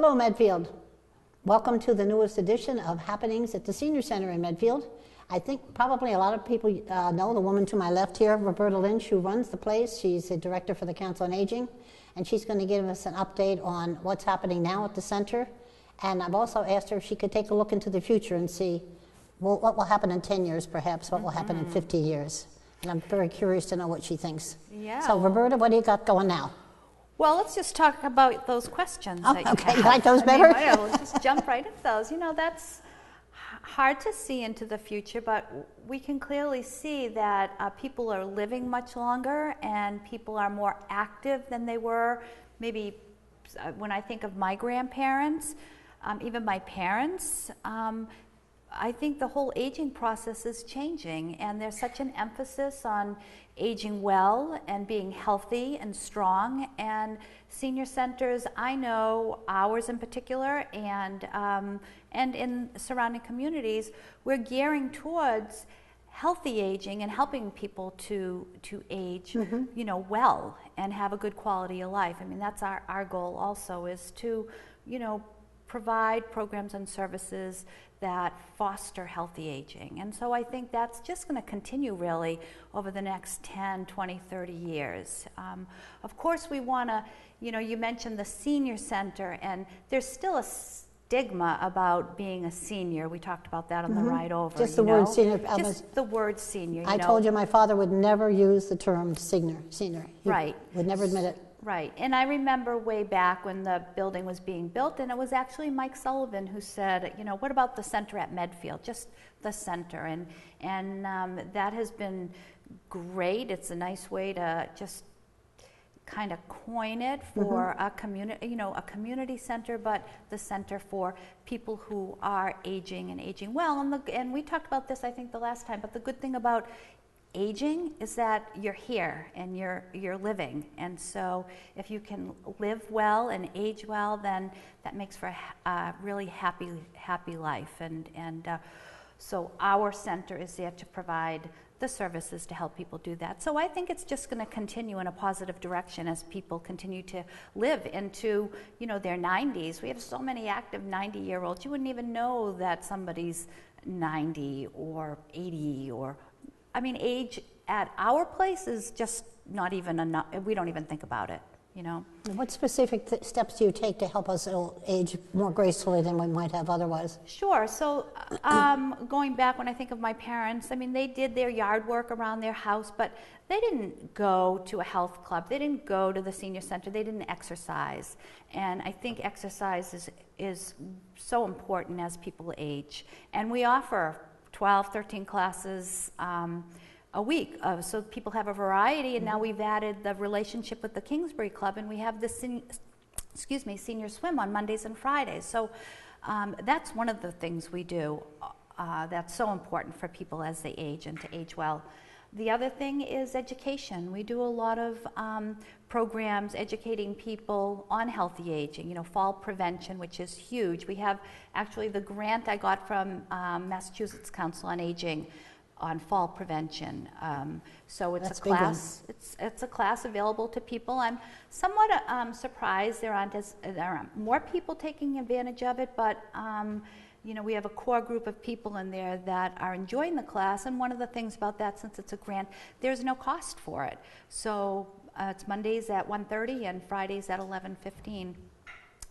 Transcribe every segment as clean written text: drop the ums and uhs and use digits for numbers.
Hello, Medfield. Welcome to the newest edition of Happenings at the Senior Center in Medfield. I think probably a lot of people know the woman to my left here, Roberta Lynch, who runs the place. She's the director for the Council on Aging, and she's going to give us an update on what's happening now at the center. And I've also asked her if she could take a look into the future and see what will happen in 10 years, perhaps, what will happen in 50 years. And I'm very curious to know what she thinks. Yeah. So, Roberta, what do you got going now? Well, let's just talk about those questions that you okay. have. You like those better? Yeah, we'll just jump right into those. You know, that's hard to see into the future, but we can clearly see that people are living much longer and people are more active than they were maybe when I think of my grandparents, even my parents. I think the whole aging process is changing, and there's such an emphasis on aging well and being healthy and strong. And senior centers, I know ours in particular, and in surrounding communities, we're gearing towards healthy aging and helping people to age, you know, well and have a good quality of life. I mean, that's our goal also, is to, you know, provide programs and services that foster healthy aging. And so I think that's just going to continue really over the next 10, 20, 30 years. Of course, we want to, you know, you mentioned the senior center, and there's still a stigma about being a senior. We talked about that on the ride over. Just the word senior. Just the word senior. I told you my father would never use the term senior. He right. would never admit it. Right, and I remember way back when the building was being built, and it was actually Mike Sullivan who said, you know, what about the center at Medfield, just the center, and that has been great. It's a nice way to just kind of coin it for a community, you know, a community center, but the center for people who are aging and aging well. And we talked about this, I think, the last time, but the good thing about aging is that you're here and you're living, and so if you can live well and age well, then that makes for a really happy life, and so our center is there to provide the services to help people do that. So I think it's just going to continue in a positive direction as people continue to live into, you know, their 90s. We have so many active 90-year-olds. You wouldn't even know that somebody's 90 or 80 or, I mean, age at our place is just not even enough. We don't even think about it, you know. What specific steps do you take to help us age more gracefully than we might have otherwise? Sure. So going back, when I think of my parents, I mean, they did their yard work around their house, but they didn't go to a health club. They didn't go to the senior center. They didn't exercise. And I think exercise is so important as people age. And we offer 12, 13 classes a week, so people have a variety, and now we've added the relationship with the Kingsbury Club, and we have the senior swim on Mondays and Fridays. So that's one of the things we do that's so important for people as they age and to age well. The other thing is education. We do a lot of programs educating people on healthy aging, you know, fall prevention, which is huge. We have actually the grant I got from Massachusetts Council on Aging on fall prevention. So it's a class. It's a class available to people. I'm somewhat surprised there aren't more people taking advantage of it, but you know, we have a core group of people in there that are enjoying the class, and one of the things about that, since it's a grant, there's no cost for it. So it's Mondays at 1:30 and Fridays at 11:15.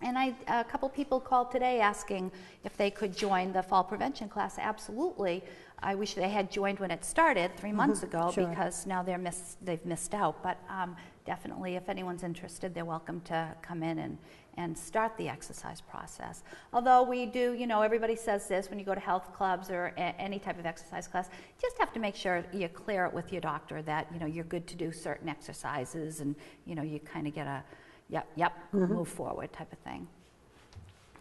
And a couple people called today asking if they could join the fall prevention class. Absolutely. I wish they had joined when it started 3 months ago, Sure. because now they've missed out. But definitely, if anyone's interested, they're welcome to come in and start the exercise process. Although we do, you know, everybody says this when you go to health clubs or any type of exercise class, you just have to make sure you clear it with your doctor that, you know, you're good to do certain exercises, and, you know, you kind of get a move forward type of thing.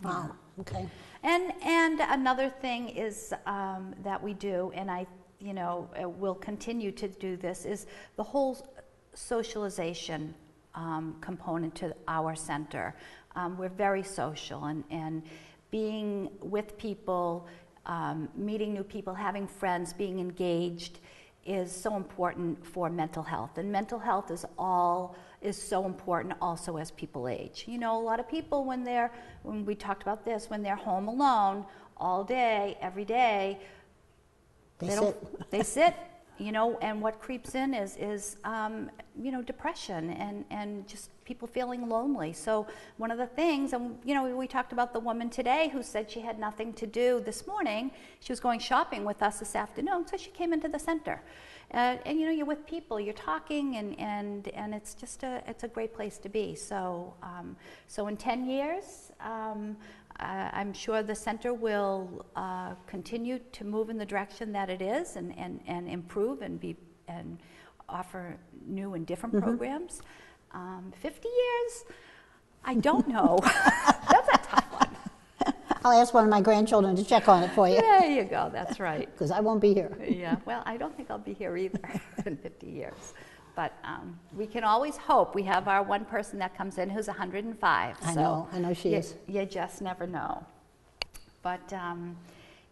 Wow, okay. And another thing is that we do, and I, you know, will continue to do this, is the whole socialization component to our center. We're very social, and being with people, meeting new people, having friends, being engaged is so important for mental health. And mental health is so important also as people age. You know, a lot of people when we talked about this, when they're home alone all day, every day, they sit, you know, and what creeps in is you know, depression and just people feeling lonely. So one of the things, and you know, we talked about the woman today who said she had nothing to do this morning. She was going shopping with us this afternoon, so she came into the center. And you know, you're with people, you're talking, and it's just it's a great place to be. So so in 10 years, I'm sure the center will continue to move in the direction that it is, and improve and offer new and different programs. 50 years, I don't know. That's a tough one. I'll ask one of my grandchildren to check on it for you. There you go, that's right. Because I won't be here. Yeah, well, I don't think I'll be here either in 50 years. But we can always hope. We have our one person that comes in who's 105. I know she is. You just never know. But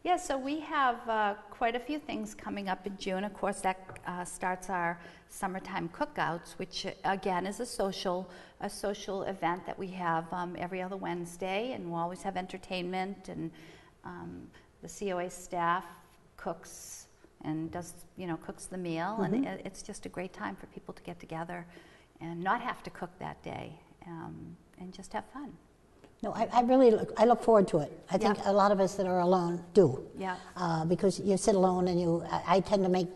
yeah, so we have quite a few things coming up in June. Of course, that starts our summertime cookouts, which again is a social event that we have every other Wednesday, and we'll always have entertainment, and the COA staff cooks and cooks the meal, and it's just a great time for people to get together and not have to cook that day, and just have fun. No, I look forward to it. I think a lot of us that are alone do. Yeah. Because you sit alone, and I tend to make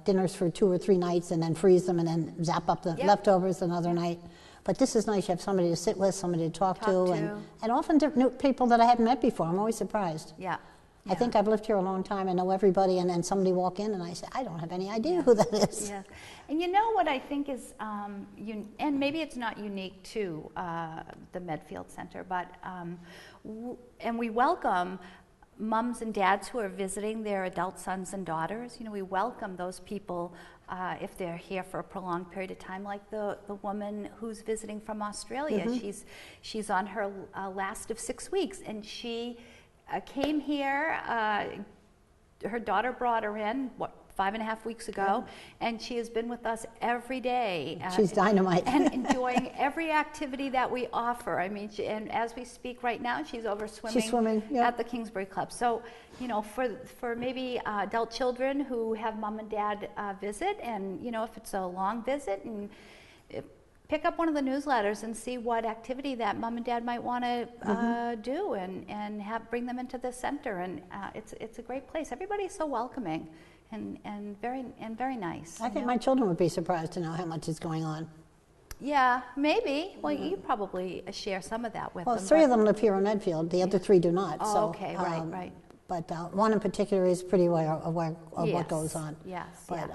dinners for 2 or 3 nights and then freeze them and then zap up the leftovers another night. But this is nice. You have somebody to sit with, somebody to talk to. And often new people that I haven't met before. I'm always surprised. Yeah. I think I've lived here a long time. I know everybody, and then somebody walk in, and I say, I don't have any idea who that is. Yes. And you know what I think is, and maybe it's not unique to the Medfield Center, but, and we welcome moms and dads who are visiting their adult sons and daughters. You know, we welcome those people if they're here for a prolonged period of time, like the woman who's visiting from Australia. She's on her last of 6 weeks, and she came here, her daughter brought her in, 5.5 weeks ago, and she has been with us every day. She's dynamite. And enjoying every activity that we offer. I mean, and as we speak right now, she's over swimming, at the Kingsbury Club. So, you know, for maybe adult children who have mom and dad visit, and, you know, if it's a long visit, and pick up one of the newsletters and see what activity that mom and dad might want to do, and bring them into the center. And it's a great place. Everybody's so welcoming and very nice. I think my children would be surprised to know how much is going on. Yeah, maybe. Well, you probably share some of that with them. Well, 3 of them live here in Medfield. The other 3 do not. Oh, so, okay, right. But one in particular is pretty aware of what goes on. Yes, but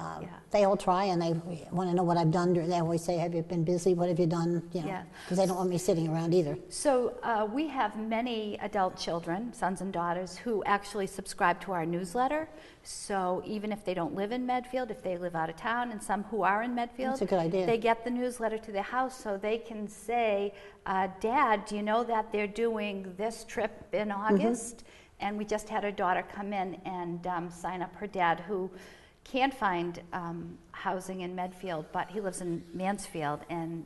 they all try, and they want to know what I've done. They always say, "Have you been busy? What have you done?" You know, because they don't want me sitting around either. So we have many adult children, sons and daughters, who actually subscribe to our newsletter. So even if they don't live in Medfield, if they live out of town, and some who are in Medfield, that's a good idea. They get the newsletter to their house, so they can say, "Dad, do you know that they're doing this trip in August?" And we just had our daughter come in and sign up her dad, who can't find housing in Medfield, but he lives in Mansfield, and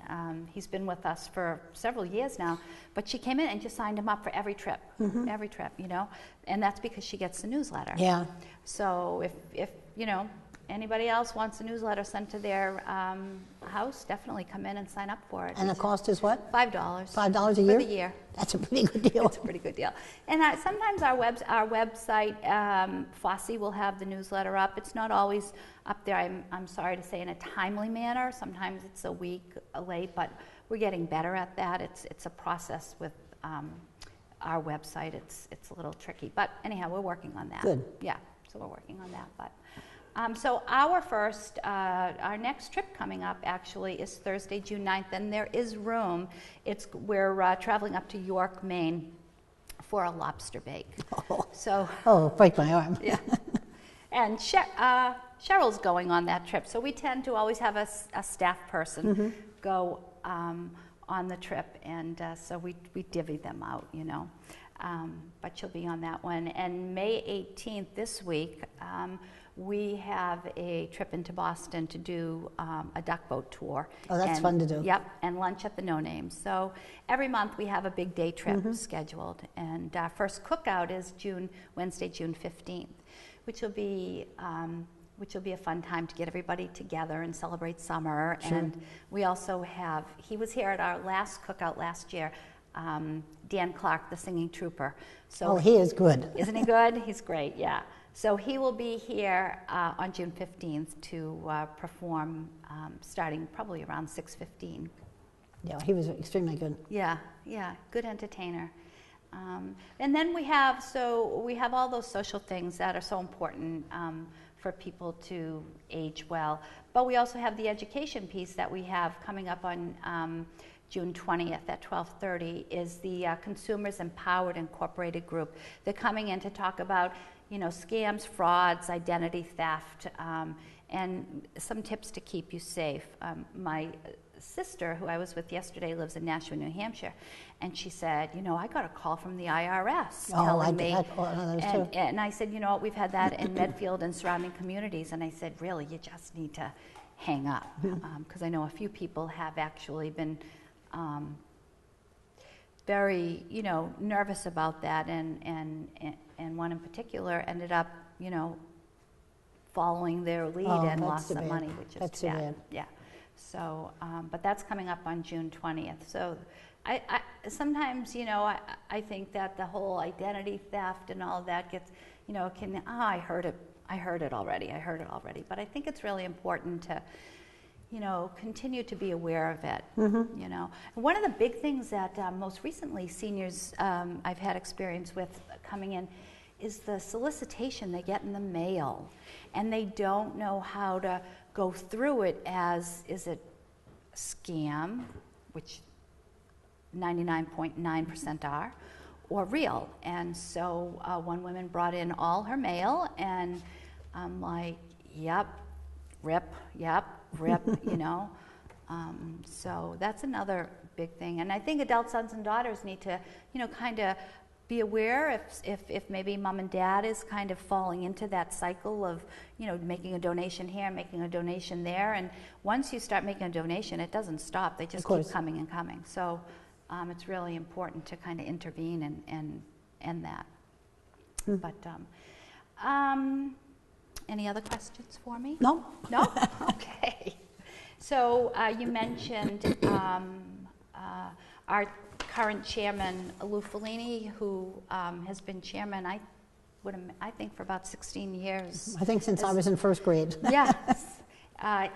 he's been with us for several years now. But she came in and just signed him up for every trip, you know, and that's because she gets the newsletter. Yeah. So if you know, anybody else wants a newsletter sent to their house, definitely come in and sign up for it. And the cost is what? $5. $5 a year? For the year. That's a pretty good deal. It's a pretty good deal. And sometimes our website, Fosse will have the newsletter up. It's not always up there, I'm sorry to say, in a timely manner. Sometimes it's a week late, but we're getting better at that. It's a process with our website. It's a little tricky. But anyhow, we're working on that. Good. Yeah, so we're working on that. But so our next trip coming up actually is Thursday, June 9th, and there is room. We're traveling up to York, Maine for a lobster bake. Break my arm. Yeah. And Cheryl's going on that trip, so we tend to always have a staff person go on the trip, and so we divvy them out, you know. But she'll be on that one. And May 18th, this week, we have a trip into Boston to do a duck boat tour. Oh, that's fun to do. Yep, and lunch at the No Name. So every month we have a big day trip scheduled. And our first cookout is Wednesday, June 15th, which will be a fun time to get everybody together and celebrate summer. Sure. And we also have, he was here at our last cookout last year, Dan Clark, the singing trooper. So he is good. Isn't he good? He's great, yeah. So he will be here on June 15th to perform starting probably around 6:15. Yeah, he was extremely good. Yeah, good entertainer. And then we have all those social things that are so important for people to age well. But we also have the education piece that we have coming up on June 20th at 12:30 is the Consumers Empowered Incorporated group. They're coming in to talk about, you know, scams, frauds, identity theft, and some tips to keep you safe. My sister, who I was with yesterday, lives in Nashua, New Hampshire, and she said, you know, I got a call from the IRS telling me, and I said, you know what, we've had that in Medfield and surrounding communities, and I said, really, you just need to hang up, because I know a few people have actually been very, you know, nervous about that, and one in particular ended up, you know, following their lead and lost some money, which is too bad. Yeah. So, but that's coming up on June 20th. So, I sometimes, you know, I think that the whole identity theft and all of that gets, you know, I heard it already. But I think it's really important to, you know, continue to be aware of it. You know, and one of the big things that most recently seniors I've had experience with coming in is the solicitation they get in the mail, and they don't know how to go through it as, is it a scam, which 99.9% are, or real. And so one woman brought in all her mail, and I'm like, yep, rip, you know. So that's another big thing. And I think adult sons and daughters need to, you know, kind of be aware if maybe mom and dad is kind of falling into that cycle of, you know, making a donation here, making a donation there. And once you start making a donation, it doesn't stop. They just keep coming and coming. So it's really important to kind of intervene and end that. But any other questions for me? No. No? Okay. So you mentioned our current chairman, Lou Fellini, who has been chairman, I think, for about 16 years. I think since I was in first grade. Yes.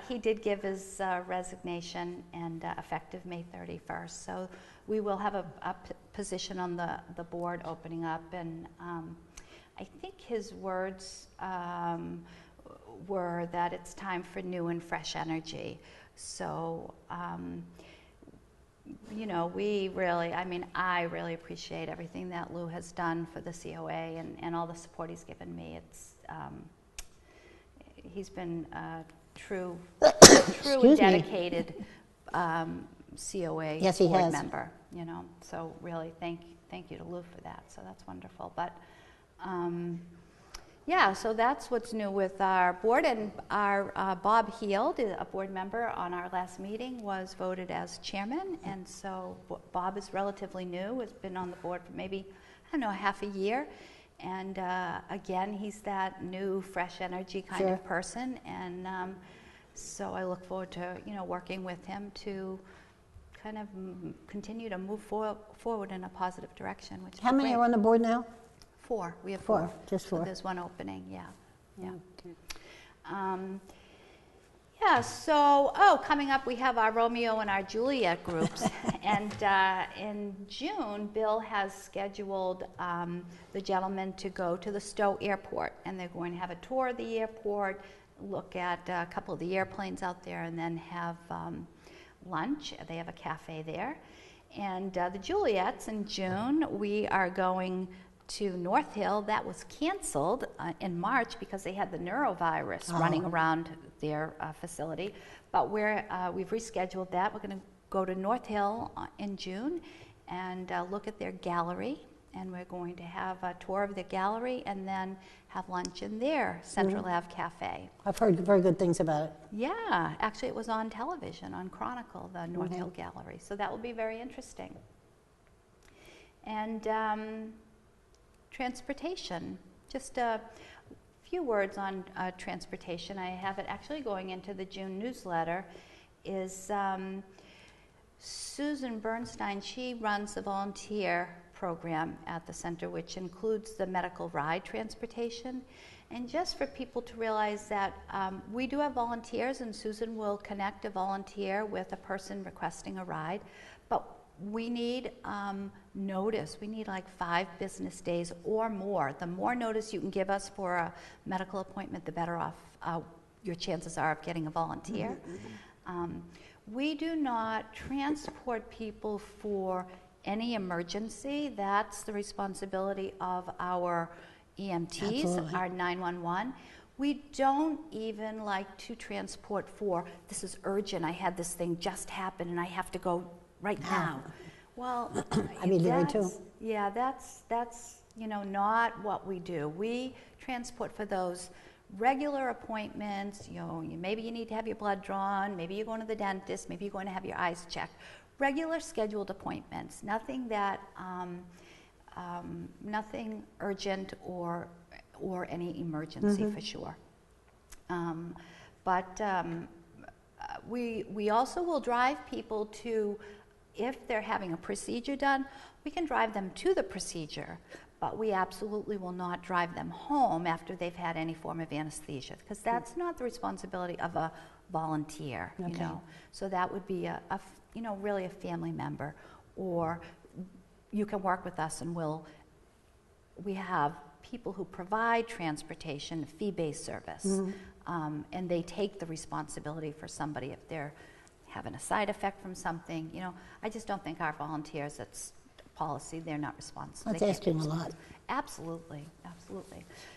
He did give his resignation, and effective May 31st. So we will have a position on the board opening up, and I think his words were that it's time for new and fresh energy. So, you know, I really appreciate everything that Lou has done for the COA and all the support he's given me. It's he's been a true and dedicated COA board member. You know, so really thank you to Lou for that. So that's wonderful. But yeah, so that's what's new with our board. And our Bob Heald, a board member on our last meeting, was voted as chairman. And so Bob is relatively new, has been on the board for maybe, I don't know, half a year. And again, he's that new, fresh energy kind Sure. of person, and so I look forward to working with him to kind of continue to move forward in a positive direction. Which How many are on the board now? 4. We have Four, 4. just So 4. there's one opening. Yeah. Okay. Yeah, so, coming up we have our Romeo and our Juliet groups. And in June, Bill has scheduled the gentlemen to go to the Stowe Airport. And they're going to have a tour of the airport, look at a couple of the airplanes out there, and then have lunch. They have a cafe there. And the Juliets in June, we are going to North Hill. That was canceled in March because they had the neurovirus running around their facility. But we've rescheduled that. We're going to go to North Hill in June and look at their gallery. And we're going to have a tour of the gallery and then have lunch in their Central Ave Cafe. I've heard very good things about it. Yeah, actually it was on television, on Chronicle, the North Hill Gallery. So that will be very interesting. And transportation, just a few words on transportation. I have it actually going into the June newsletter, is Susan Bernstein. She runs the volunteer program at the center, which includes the medical ride transportation. And just for people to realize that we do have volunteers, and Susan will connect a volunteer with a person requesting a ride, but we need notice. We need like 5 business days or more. The more notice you can give us for a medical appointment, the better off your chances are of getting a volunteer. We do not transport people for any emergency. That's the responsibility of our EMTs, Absolutely. our 911. We don't even like to transport for, this is urgent, I had this thing just happen and I have to go right now. Well, I'd be leery too. Yeah, that's not what we do. We transport for those regular appointments. Maybe you need to have your blood drawn, maybe you're going to the dentist, maybe you're going to have your eyes checked. Regular scheduled appointments, nothing that, nothing urgent or any emergency for sure. But we also will drive people to, if they're having a procedure done, we can drive them to the procedure, but we absolutely will not drive them home after they've had any form of anesthesia, because that's not the responsibility of a volunteer, So that would be really a family member, or you can work with us and we have people who provide transportation, fee-based service, and they take the responsibility for somebody if they're having a side effect from something. I just don't think our volunteers, that's policy, they're not responsible. That's asking a lot. Absolutely.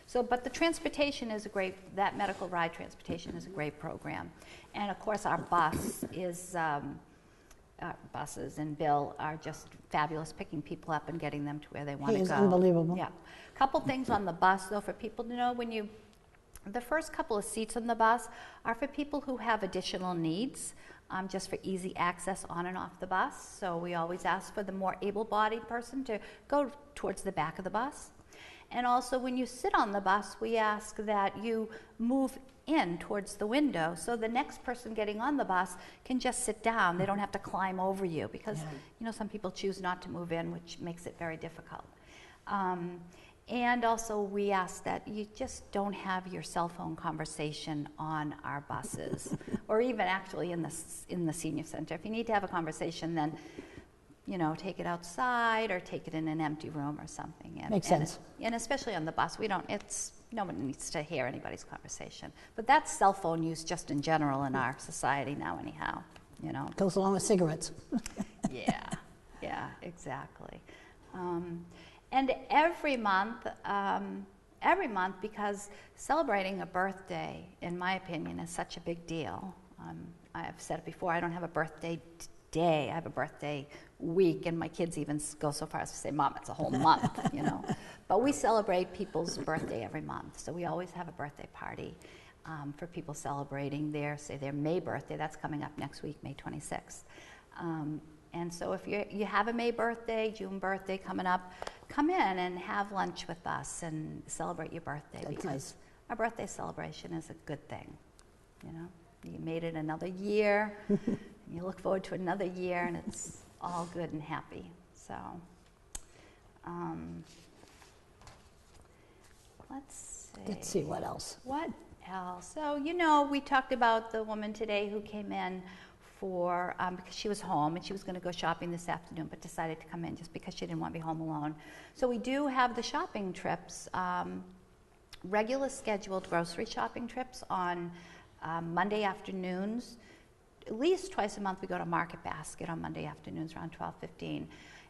So, but the transportation is that medical ride transportation is a great program. And of course our buses and Bill are just fabulous, picking people up and getting them to where they want to go. He is unbelievable. Yeah. A couple things on the bus though for people to know. The first couple of seats on the bus are for people who have additional needs, just for easy access on and off the bus. So we always ask for the more able-bodied person to go towards the back of the bus. And also when you sit on the bus, we ask that you move in towards the window so the next person getting on the bus can just sit down. They don't have to climb over you, because some people choose not to move in, which makes it very difficult. And also we ask that you just don't have your cell phone conversation on our buses, or even actually in the senior center. If you need to have a conversation, then take it outside or take it in an empty room or something. Makes sense. And especially on the bus, no one needs to hear anybody's conversation. But that's cell phone use just in general in our society now anyhow, Goes along with cigarettes. Yeah, exactly. And every month, because celebrating a birthday, in my opinion, is such a big deal. I've said it before, I don't have a birthday day, I have a birthday week, and my kids even go so far as to say, Mom, it's a whole month, But we celebrate people's birthday every month, so we always have a birthday party for people celebrating their May birthday. That's coming up next week, May 26th. And so if you have a May birthday, June birthday coming up, come in and have lunch with us and celebrate your birthday. That's because nice. our birthday celebration is a good thing, you know. You made it another year, and you look forward to another year, and it's all good and happy. So, let's see what else. What else? So, you know, we talked about the woman today who came in for, because she was home and she was going to go shopping this afternoon, but decided to come in just because she didn't want to be home alone. So we do have the shopping trips, regular scheduled grocery shopping trips on Monday afternoons. At least twice a month we go to Market Basket on Monday afternoons around 12:15.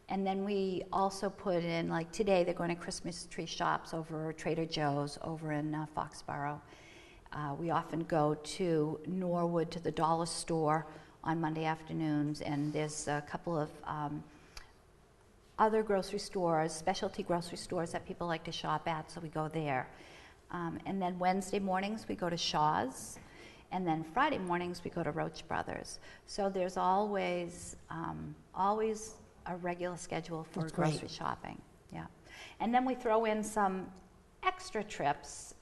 And then we also put in, like today, they're going to Christmas tree shops over Trader Joe's over in Foxborough. We often go to Norwood to the dollar store on Monday afternoons, and there's a couple of other grocery stores, specialty grocery stores that people like to shop at, so we go there. And then Wednesday mornings we go to Shaw's, and then Friday mornings we go to Roach Brothers. So there's always a regular schedule for grocery shopping. Yeah, and then we throw in some extra trips.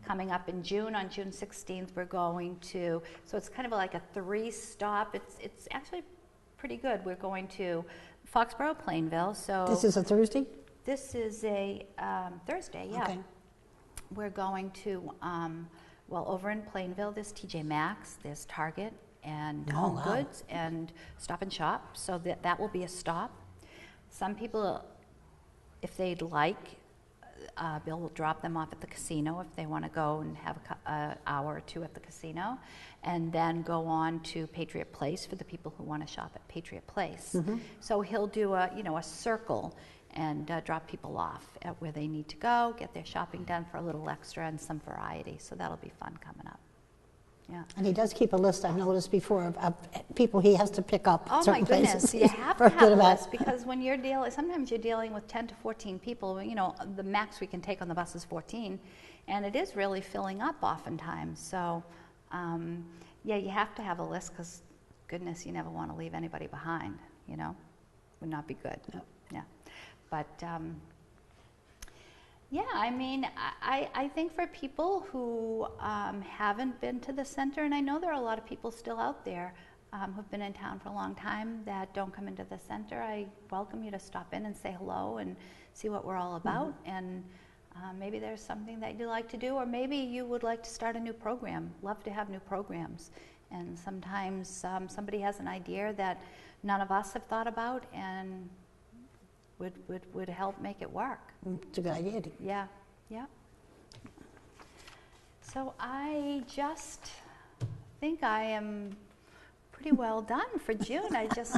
Coming up in June, on June 16th, we're going to, so it's kind of like a 3-stop. It's actually pretty good. We're going to Foxborough, Plainville. So This is a Thursday? This is a Thursday, yeah. Okay. We're going to, well, over in Plainville, there's TJ Maxx, there's Target, and Home Goods, and Stop and Shop. So that will be a stop. Some people, if they'd like, Bill will drop them off at the casino if they want to go and have an hour or two at the casino, and then go on to Patriot Place for the people who want to shop at Patriot Place. Mm-hmm. So he'll do a circle and drop people off at where they need to go, get their shopping done for a little extra and some variety. So that'll be fun coming up. Yeah. And he does keep a list, I've noticed before, of people he has to pick up. Oh my goodness, places. you have to have a list, because when you're sometimes you're dealing with 10 to 14 people. You know, the max we can take on the bus is 14, and it is really filling up oftentimes. So, yeah, you have to have a list, because goodness, you never want to leave anybody behind, you know, would not be good. No. Yeah, but yeah, I mean, I think for people who haven't been to the center, and I know there are a lot of people still out there who've been in town for a long time that don't come into the center, I welcome you to stop in and say hello and see what we're all about. Mm-hmm. And maybe there's something that you'd like to do, or maybe you would like to start a new program. Love to have new programs. And sometimes somebody has an idea that none of us have thought about, and would help make it work. It's a good idea. Yeah, yeah. So I just think I am pretty well done for June.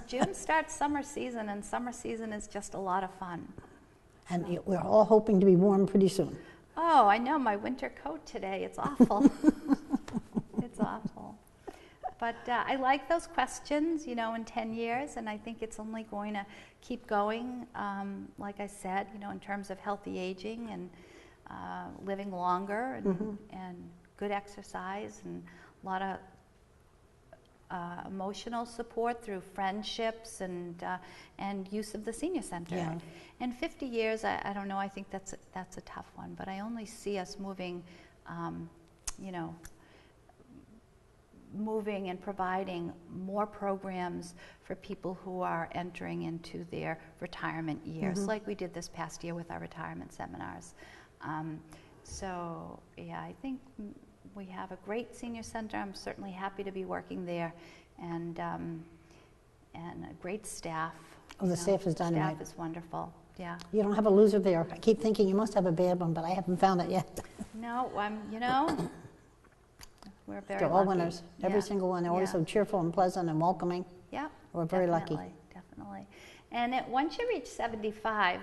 June starts summer season, and summer season is just a lot of fun. And we're all hoping to be warm pretty soon. Oh, I know, my winter coat today, it's awful. It's awful. But I like those questions, you know, in 10 years, and I think it's only going to keep going, like I said, you know, in terms of healthy aging and living longer, and, mm-hmm. and good exercise, and a lot of emotional support through friendships and use of the senior center. Yeah. And 50 years, I don't know, I think that's a tough one, but I only see us moving, you know, moving and providing more programs for people who are entering into their retirement years, mm-hmm. like we did this past year with our retirement seminars. So yeah, I think we have a great senior center. I'm certainly happy to be working there, and a great staff. Oh, the staff is dynamite. Staff is wonderful. Yeah. You don't have a loser there. I keep thinking you must have a bad one, but I haven't found it yet. No, you know. We're very They're all lucky. Winners. Every single one. They're always so cheerful and pleasant and welcoming. Yeah. We're very lucky. Definitely. And once you reach 75,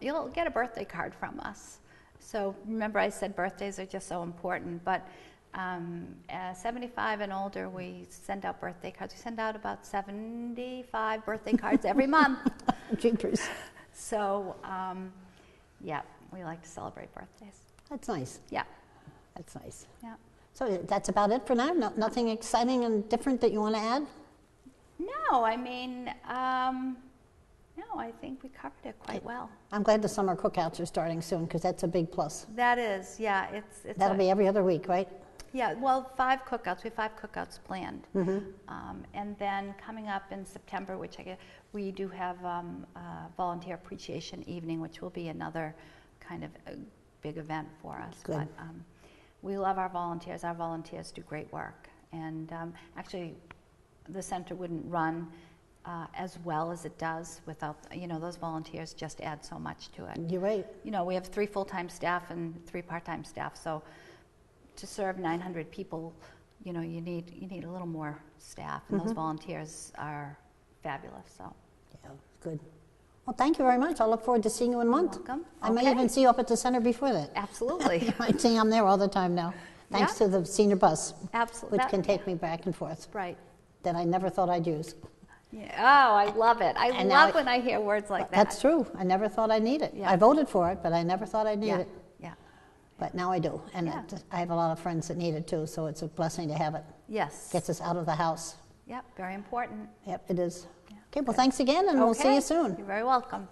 you'll get a birthday card from us. So remember, I said birthdays are just so important, but 75 and older, we send out birthday cards. We send out about 75 birthday cards every month. Jeepers. So, yeah, we like to celebrate birthdays. That's nice. Yeah. That's nice. Yeah. So that's about it for now? Nothing exciting and different that you want to add? No, I mean, No, I think we covered it quite well. I'm glad the summer cookouts are starting soon, because that's a big plus. That is, yeah, it's That'll be every other week, right? yeah, well, 5 cookouts. We have 5 cookouts planned. And then coming up in September, which I guess we do have volunteer appreciation evening, which will be another kind of a big event for us. Good. But we love our volunteers. Our volunteers do great work. And actually, the center wouldn't run as well as it does without, those volunteers just add so much to it. You're right. We have 3 full-time staff and 3 part-time staff, so to serve 900 people, you need a little more staff, and those volunteers are fabulous. So, Yeah, good. Well, thank you very much. I look forward to seeing you in a month. welcome. I may Okay. even see you up at the center before that. Absolutely, I think I'm there all the time now, thanks Yeah. to the senior bus, absolutely. which can take me back and forth, Right. that I never thought I'd use. Yeah. Oh, I love it. I And now love when I hear words like that. That's true. I never thought I'd need it. Yeah. I voted for it, but I never thought I'd need Yeah. it. Yeah. But now I do, and Yeah. I have a lot of friends that need it too, so it's a blessing to have it. Yes. Gets us out of the house. Yep. Very important. Yep, it is. Yeah. Okay, well, thanks again, and we'll see Okay. you soon. You're very welcome.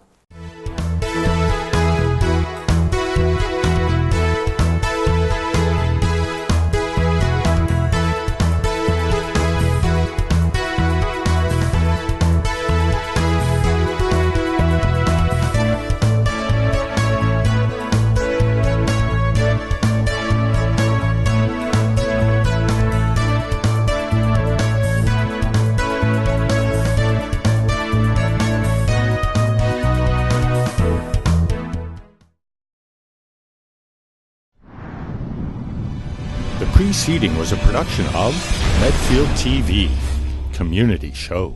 The preceding was a production of Medfield TV, Community Show.